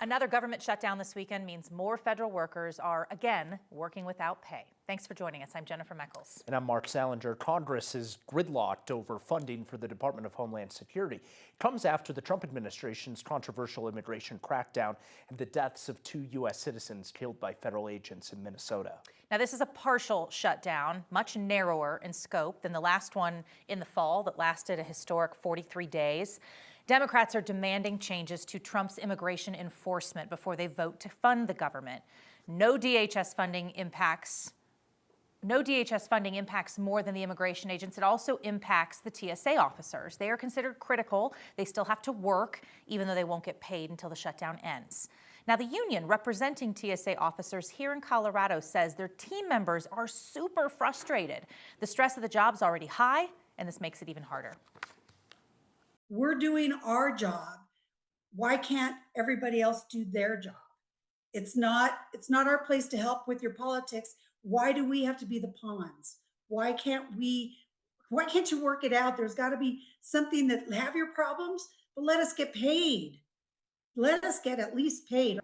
Another government shutdown this weekend means more federal workers are, again, working without pay. Thanks for joining us. I'm Jennifer Meckles. And I'm Mark Salinger. Congress is gridlocked over funding for the Department of Homeland Security. It comes after the Trump administration's controversial immigration crackdown and the deaths of 2 U.S. citizens killed by federal agents in Minnesota. Now, this is a partial shutdown, much narrower in scope than the last one in the fall that lasted a historic 43 days. Democrats are demanding changes to Trump's immigration enforcement before they vote to fund the government. No DHS funding impacts more than the immigration agents. It also impacts the TSA officers. They are considered critical. They still have to work, even though they won't get paid until the shutdown ends. Now, the union representing TSA officers here in Colorado says their team members are super frustrated. The stress of the job is already high, and this makes it even harder. We're doing our job. Why can't everybody else do their job? It's not our place to help with your politics. Why do we have to be the pawns? Why can't you work it out? There's got to be something that have your problems, but let us get paid. Let us get at least paid.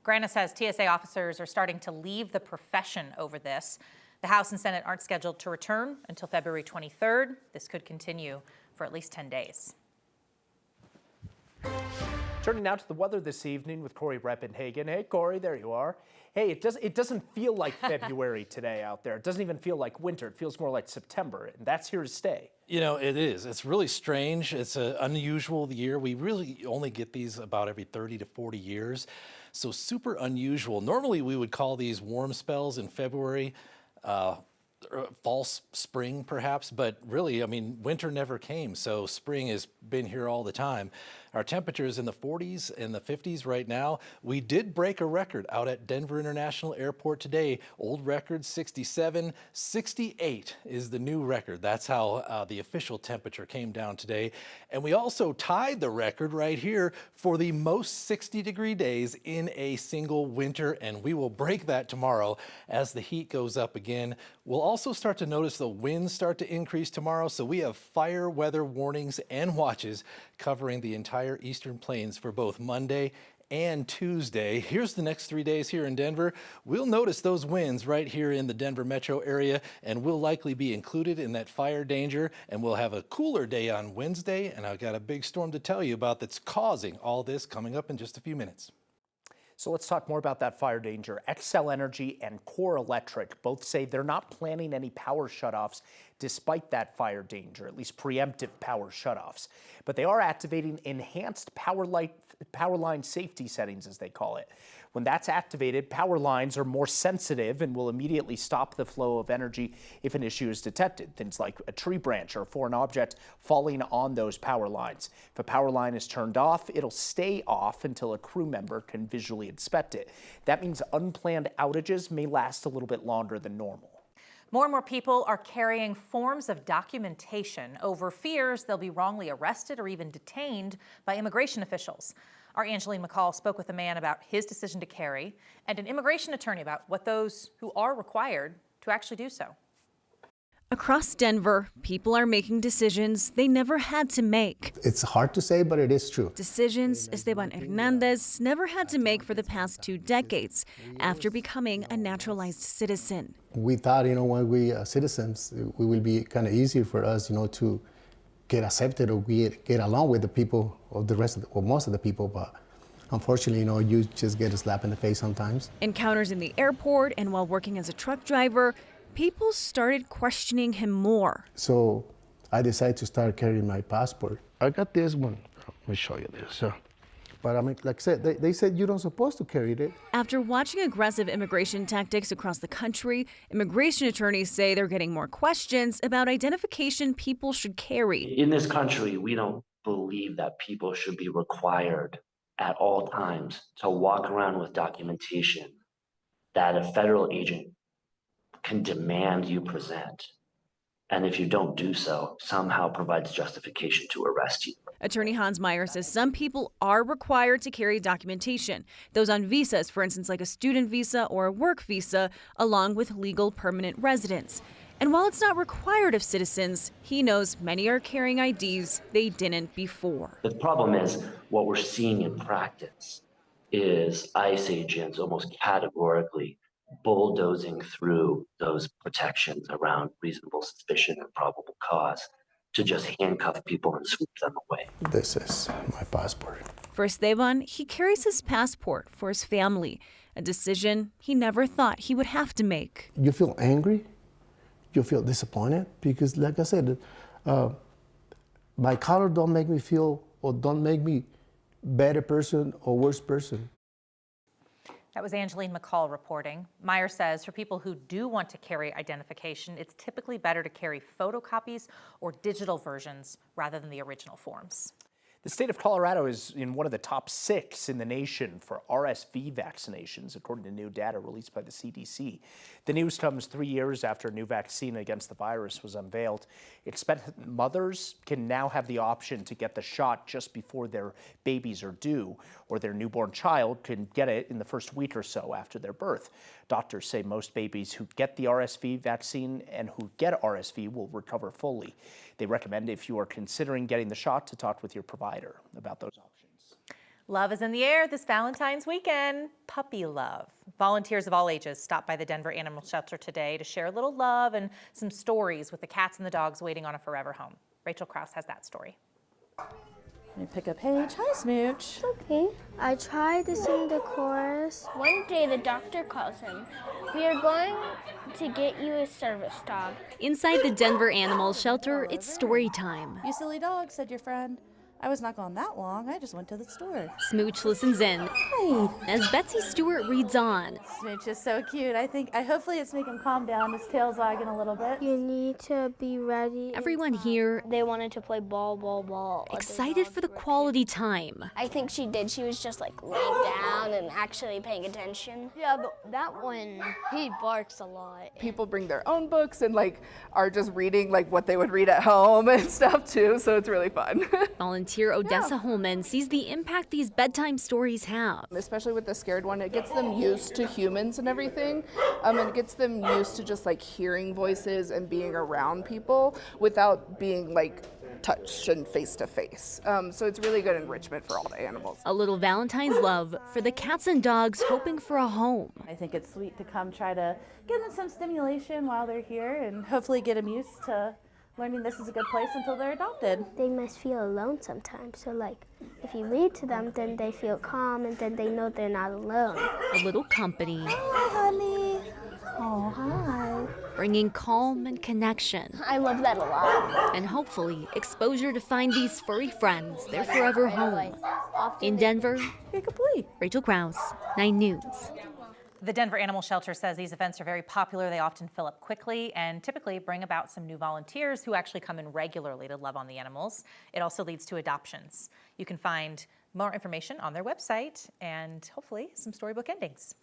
Grana says TSA officers are starting to leave the profession over this. The House and Senate aren't scheduled to return until February 23rd. This could continue for at least 10 days. Turning now to the weather this evening with Corey Reppenhagen. Hey, Corey, there you are. Hey, it doesn't feel like February today out there. It doesn't even feel like winter. It feels more like September, and that's here to stay. You know, it is. It's really strange. It's an unusual year. We really only get these about every 30 to 40 years, so super unusual. Normally, we would call these warm spells in February, false spring perhaps, but really, I mean, winter never came, so spring has been here all the time. Our temperatures in the 40s and the 50s right now. We did break a record out at Denver International Airport today. Old record 67, 68 is the new record. That's how the official temperature came down today. And we also tied the record right here for the most 60-degree days in a single winter, and we will break that tomorrow as the heat goes up again. We'll also start to notice the winds start to increase tomorrow, so we have fire weather warnings and watches covering the entire Eastern Plains for both Monday and Tuesday. Here's the next 3 days here in Denver. We'll notice those winds right here in the Denver metro area, and we'll likely be included in that fire danger, and we'll have a cooler day on Wednesday, and I've got a big storm to tell you about that's causing all this coming up in just a few minutes. So let's talk more about that fire danger. Xcel Energy and Core Electric both say they're not planning any power shutoffs despite that fire danger, at least preemptive power shutoffs. But they are activating enhanced power line safety settings, as they call it. When that's activated, power lines are more sensitive and will immediately stop the flow of energy if an issue is detected. Things like a tree branch or a foreign object falling on those power lines. If a power line is turned off, it'll stay off until a crew member can visually inspect it. That means unplanned outages may last a little bit longer than normal. More and more people are carrying forms of documentation over fears they'll be wrongly arrested or even detained by immigration officials. Our Angeline McCall spoke with a man about his decision to carry and an immigration attorney about what those who are required to actually do so. Across Denver, people are making decisions they never had to make. It's hard to say, but it is true. Decisions Esteban Hernandez never had to make for the past 2 decades after becoming a naturalized citizen. We thought, when we citizens, it will be kind of easier for us, to get accepted or get along with the people or the rest of or most of the people, but unfortunately, you just get a slap in the face sometimes. Encounters in the airport and while working as a truck driver, people started questioning him more. So I decided to start carrying my passport. I got this one. Let me show you this. But like I said, they said you're not supposed to carry it. After watching aggressive immigration tactics across the country, immigration attorneys say they're getting more questions about identification people should carry. In this country, we don't believe that people should be required at all times to walk around with documentation that a federal agent can demand you present. And if you don't do so, somehow provides justification to arrest you. Attorney Hans Meyer says some people are required to carry documentation, those on visas, for instance, like a student visa or a work visa, along with legal permanent residence. And while it's not required of citizens, he knows many are carrying IDs they didn't before. The problem is what we're seeing in practice is ICE agents almost categorically bulldozing through those protections around reasonable suspicion and probable cause to just handcuff people and sweep them away. This is my passport. For Esteban, he carries his passport for his family, a decision he never thought he would have to make. You feel angry, you feel disappointed, because like I said, my color don't make me feel or don't make me better person or worse person. That was Angeline McCall reporting. Meyer says for people who do want to carry identification, it's typically better to carry photocopies or digital versions rather than the original forms. The state of Colorado is in one of the top 6 in the nation for RSV vaccinations, according to new data released by the CDC. The news comes 3 years after a new vaccine against the virus was unveiled. Expectant mothers can now have the option to get the shot just before their babies are due, or their newborn child can get it in the first week or so after their birth. Doctors say most babies who get the RSV vaccine and who get RSV will recover fully. They recommend, if you are considering getting the shot, to talk with your provider about those options. Love is in the air this Valentine's weekend. Puppy love. Volunteers of all ages stopped by the Denver Animal Shelter today to share a little love and some stories with the cats and the dogs waiting on a forever home. Rachel Krause has that story. Let me pick up Paige. Hi, Smooch. Okay. I tried to sing the chorus. One day the doctor calls him. We are going to get you a service dog. Inside the Denver Animal Shelter, it's story time. You silly dog, said your friend. I was not gone that long. I just went to the store. Smooch listens in Hi. as Betsy Stewart reads on. Smooch is so cute. Hopefully it's making him calm down. His tail's wagging a little bit. You need to be ready. Everyone here They wanted to play ball. excited for the quality time. I think she did. She was just like laying down and actually paying attention. Yeah, but that one, he barks a lot. People bring their own books and are just reading what they would read at home and stuff too, so it's really fun. Volunteer Odessa Holman sees the impact these bedtime stories have. Especially with the scared one, it gets them used to humans and everything, and it gets them used to just hearing voices and being around people without being touch and face to face. So it's really good enrichment for all the animals. A little Valentine's love for the cats and dogs hoping for a home. I think it's sweet to come try to give them some stimulation while they're here and hopefully get them used to learning this is a good place until they're adopted. They must feel alone sometimes. So if you read to them, then they feel calm and then they know they're not alone. A little company. Hi, honey. Oh, hi. Bringing calm and connection. I love that a lot. And hopefully exposure to find these furry friends their forever home. In Denver, You're complete. Rachel Krause, 9 News. The Denver Animal Shelter says these events are very popular. They often fill up quickly and typically bring about some new volunteers who actually come in regularly to love on the animals. It also leads to adoptions. You can find more information on their website and hopefully some storybook endings.